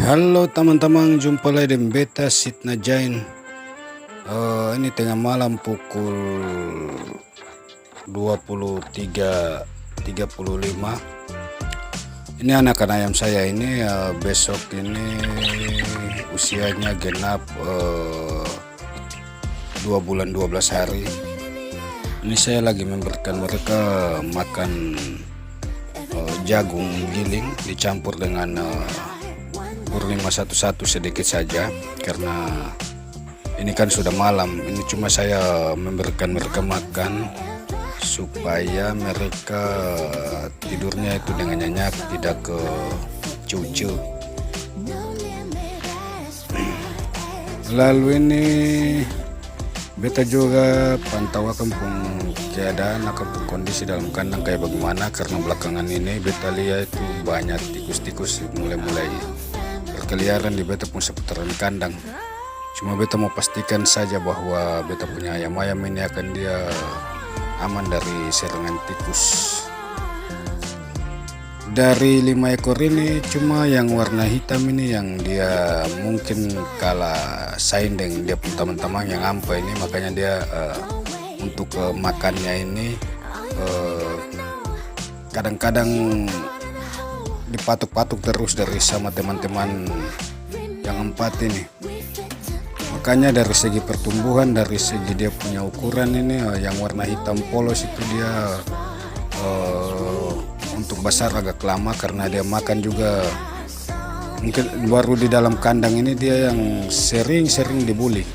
Halo teman-teman, jumpa lagi dengan Beta Sitna Jain. Ini tengah malam pukul 23.35. Ini anakan ayam saya ini besok ini usianya genap 2 bulan 12 hari. Ini saya lagi memberikan mereka makan jagung giling dicampur dengan kurma 11 sedikit saja, karena ini kan sudah malam. Ini cuma saya memberikan mereka makan supaya mereka tidurnya itu dengan nyenyak, tidak ke cucu. Lalu ini beta juga pantau kampung keadaan kampung kondisi dalam kandang kayak bagaimana, karena belakangan ini beta lihat itu banyak tikus-tikus mulai berkeliaran di beta pun seputaran kandang. Cuma beta mau pastikan saja bahwa beta punya ayam-ayam ini akan dia aman dari serangan tikus. Dari 5 ekor ini cuma yang warna hitam ini yang dia mungkin kalah saing dengan dia pun teman-teman yang ampa ini, makanya dia untuk makannya ini kadang-kadang dipatuk-patuk terus dari sama teman-teman yang 4 ini. Makanya dari segi pertumbuhan, dari segi dia punya ukuran ini yang warna hitam polos itu dia untuk besar agak lama, karena dia makan juga mungkin baru di dalam kandang ini dia yang sering dibully.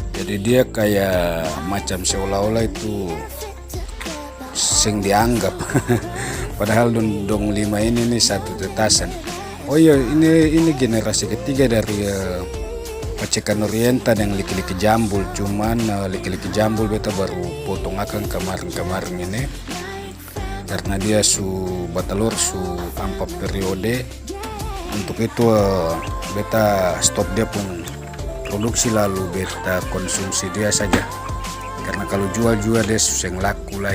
Jadi dia kayak macam seolah-olah itu sing dianggap padahal dong 5 ini satu tetasan. Oh iya, ini generasi ketiga dari pacikan oriental yang liki-liki jambul. Cuman liki-liki jambul beta baru potong akan kemarin ini, karena dia su batalur su 4 periode. Untuk itu beta stop dia pun produksi, lalu beta konsumsi dia saja, karena kalau jual dia susah laku lah.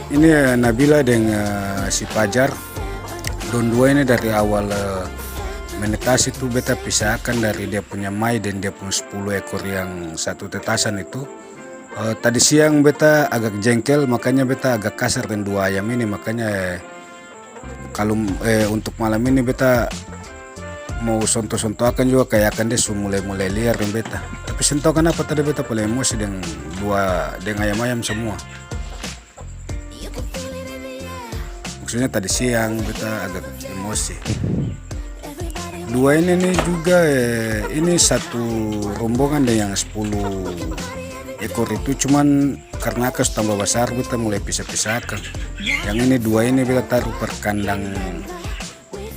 Ini Nabila dengan si Pajar, don 2 ini dari awal menetas itu beta pisahkan dari dia punya mai dan dia punya 10 ekor yang satu tetasan itu. Tadi siang beta agak jengkel, makanya beta agak kasar dengan 2 ayam ini. Makanya kalau untuk malam ini beta mau sonto-sonto akan juga kayak akan dia mulai liar dengan beta. Tapi sentuh kenapa tadi beta paling emosi dengan ayam-ayam semua. Maksudnya tadi siang beta agak emosi. 2 ini nih juga ini satu rombongan dengan yang 10 ekor itu, cuman karena akas tambah besar beta mulai pisah-pisahkan. Yang ini 2 ini beta taruh per kandang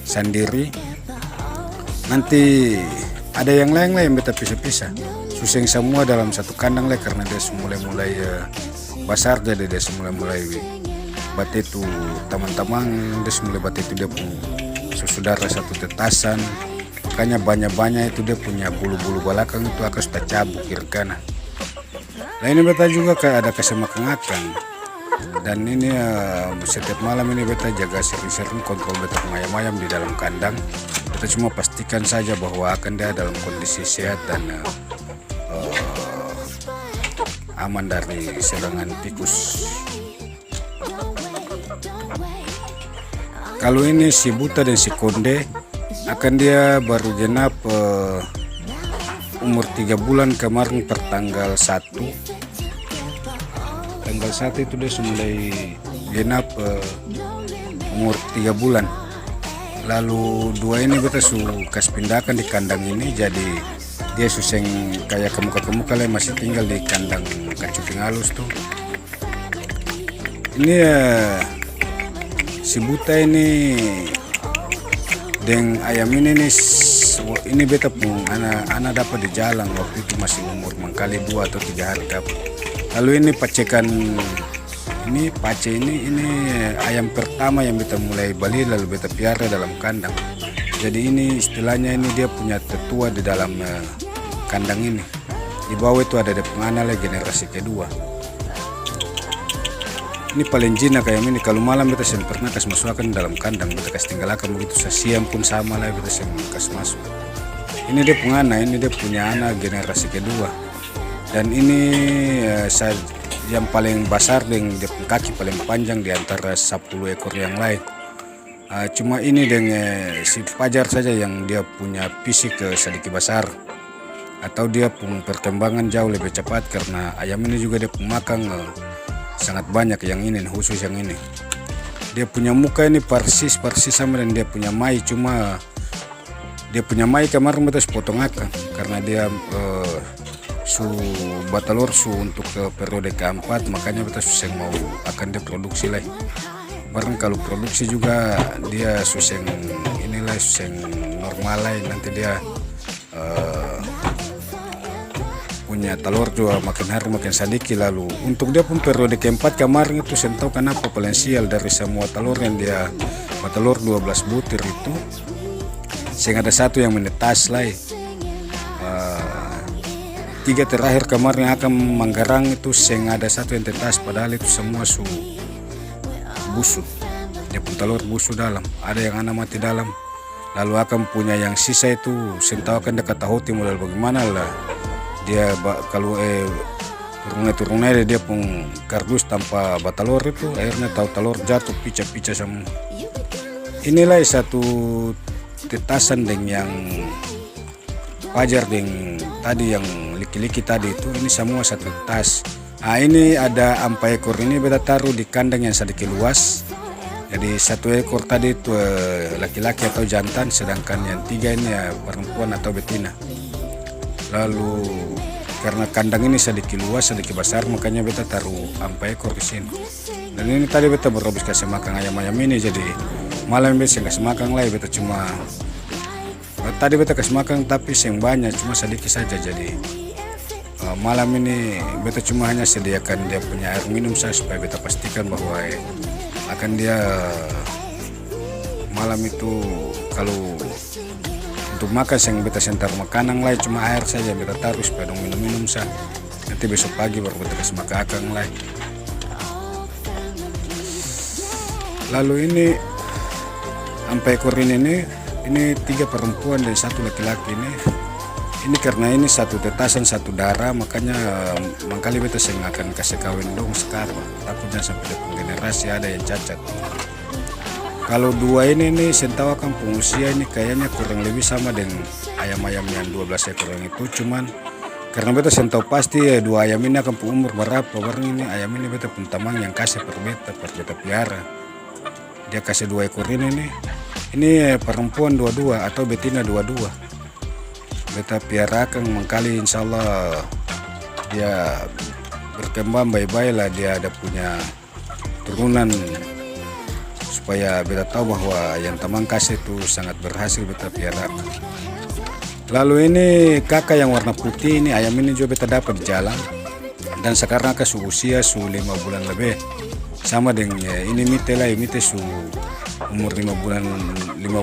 sendiri. Nanti ada yang lain beta pisah-pisah. Suseng semua dalam satu kandang lah, karena dia mulai besar, jadi dia mulai batitu teman-teman, dia mulai batitu dia pun saudara satu tetasan. Makanya banyak-banyak itu dia punya bulu-bulu belakang itu akan sudah cabuk kiri kanan. Nah ini beta juga kayak ada kesemakan, dan ini setiap malam ini beta jaga sering-sering kontrol beta ayam-ayam di dalam kandang. Beta cuma pastikan saja bahwa akan dia dalam kondisi sehat dan aman dari serangan tikus. Kalau ini si Buta dan si Konde akan dia baru genap umur 3 bulan kemarin per tanggal 1. Tanggal 1 itu dia mulai genap umur 3 bulan. Lalu 2 ini beta kas pindahkan di kandang ini, jadi dia suseng kayak kemuka-kemuka lah, masih tinggal di kandang kacuping halus tuh. Ini si Buta ini deng ayam ini beta pun anak dapat di jalan waktu itu masih umur mengkali 2 atau 3 hari dapat. Lalu ini pacekan ini ayam pertama yang beta mulai beli, lalu beta piara dalam kandang. Jadi ini istilahnya ini dia punya tetua di dalam kandang ini. Di bawah itu ada penganal generasi kedua. Ini paling jinak kayak ini. Kalau malam beta sen pernah kas masukkan dalam kandang, beta kas tinggalkan begitu. Siang pun sama lah beta sen kas masuk. Ini dia punya anak, ini dia punya anak generasi kedua. Dan ini yang paling besar dengan dia punya kaki paling panjang di antara 10 ekor yang lain. Cuma ini dengan si Fajar saja yang dia punya fisik sedikit besar, atau dia punya perkembangan jauh lebih cepat karena ayam ini juga dia makan sangat banyak. Yang ini khusus yang ini, dia punya muka ini persis sama dan dia punya mai. Cuma dia punya mai kemarin betul potong akan karena dia su batalor su untuk periode keempat, makanya betul susah mau akan dia produksi lagi. Barang kalau produksi juga dia susah inilah susah normal lah, nanti dia punya telur juga makin hari makin sedikit. Lalu untuk dia pun periode keempat kemarin itu saya tahu kenapa paling sial dari semua telur yang dia telur 12 butir itu, sehingga ada satu yang menetas lah. 3 terakhir kemarin akan Manggarang itu sehingga ada satu yang tetas, padahal itu semua su busuk. Dia pun telur busuk dalam, ada yang anak mati dalam. Lalu akan punya yang sisa itu saya tahu akan dekat tahuti modal bagaimana lah. Dia kalau turunnya dia pun kardus tanpa batalor itu, akhirnya tahu telur jatuh pica-pica sama. Inilah satu tetasan dengan yang Fajar dengan tadi yang liki-liki tadi itu, ini semua satu tas. Ini ada 4 ekor ini beta taruh di kandang yang sedikit luas. Jadi 1 ekor tadi itu laki-laki atau jantan, sedangkan yang 3 ini perempuan atau betina. Lalu karena kandang ini sedikit luas, sedikit besar, makanya beta taruh 4 ekor di sini. Dan ini tadi beta baru habis kasih makan ayam-ayam ini, jadi malam beta kasih makan lagi. Beta cuma tadi beta kasih makan tapi yang banyak cuma sedikit saja. Jadi malam ini beta cuma hanya sediakan dia punya air minum saja supaya beta pastikan bahwa akan dia malam itu kalau untuk makan yang beta sentar makanan lain cuma air saja beta taruh supaya dong minum-minum sah. Nanti besok pagi baru beta kasih makan akang lain. Lalu ini 4 ekor ini 3 perempuan dan 1 laki-laki ini. Ini karena ini satu tetasan satu darah, makanya mangkali beta seng akan kasih kawin dong sekarang. Takutnya sampai generasi ada yang cacat. Kalau 2 ini sentawa kan pengusia ini kayaknya kurang lebih sama dengan ayam-ayam yang 12 ekor yang itu. Cuman karena beta sentawa pasti 2 ayam ini akan umur berapa. Barang ini ayam ini beta pun tamang yang kasih per beta piara. Dia kasih 2 ekor ini. Ini perempuan 22 atau betina 22. Beta piarakan mengkali insyaallah dia berkembang baik-baik lah, dia ada punya turunan supaya beta tahu bahwa yang tamang kasih itu sangat berhasil beta piarakan. Lalu ini kakak yang warna putih ini, ayam ini juga beta dapat di jalan dan sekarang ke usia 5 bulan lebih, sama dengan ini mite lah, mite umur 5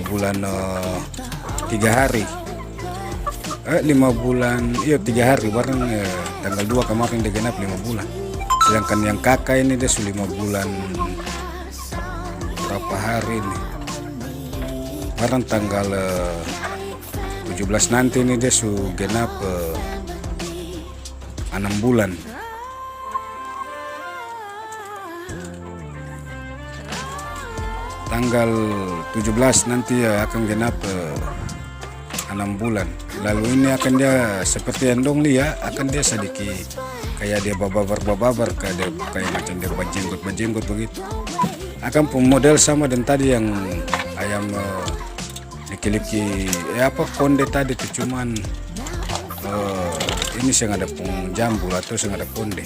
bulan 3 hari. 5 bulan, iya 3 hari, bareng tanggal 2 kemarin dia genap 5 bulan. Sedangkan yang kakak ini dia 5 bulan berapa hari ini, bareng tanggal 17 nanti ini dia genap 6 bulan. Tanggal 17 nanti akan genap 6 bulan. Lalu ini akan dia seperti yang dong lihat, akan dia sedikit kayak dia babar kayak macam dia bajenggot begitu. Akan model sama dengan tadi yang ayam liki-liki konde tadi itu, cuman ini yang ada pung jambul atau yang ada konde.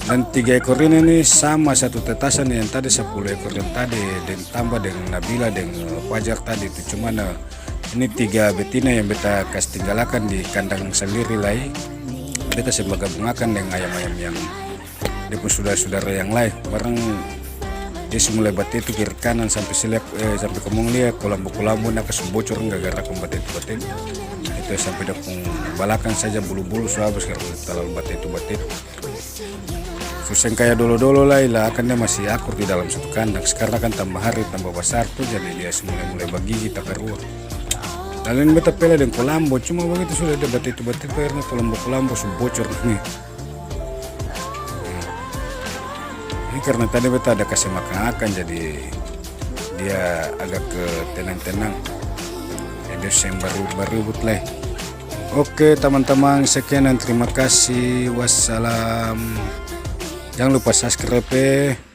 Dan 3 ekor ini sama satu tetasan yang tadi 10 ekor yang tadi, dan tambah dengan Nabila dengan Fajar tadi itu, cuman ini 3 betina yang beta kasih tinggalkan di kandang sendiri lagi. Beta sebagai gabungakan dengan ayam-ayam yang dia pun saudara-saudara yang lain. Barang dia semula batu itu kiri kanan sampai sampai kemung lihat kolambu nak bocor nggak gara batu itu sampai dapung balakan saja bulu-bulu habis karena terlalu batu itu. Susah kayak dulu-dulu lah, kan dia masih akur di dalam satu kandang. Sekarang kan tambah hari tambah besar tuh, jadi dia mulai bagi kita keluar. Kalian beta pela dan kolambo, cuma begitu sudah ada batu akhirnya kolambo sudah bocor nih. Ini karena tadi beta ada kasih makan, jadi dia agak ke tenang-tenang. Jadi yang baru lah. Oke teman-teman, sekian dan terima kasih. Wassalam. Jangan lupa subscribe.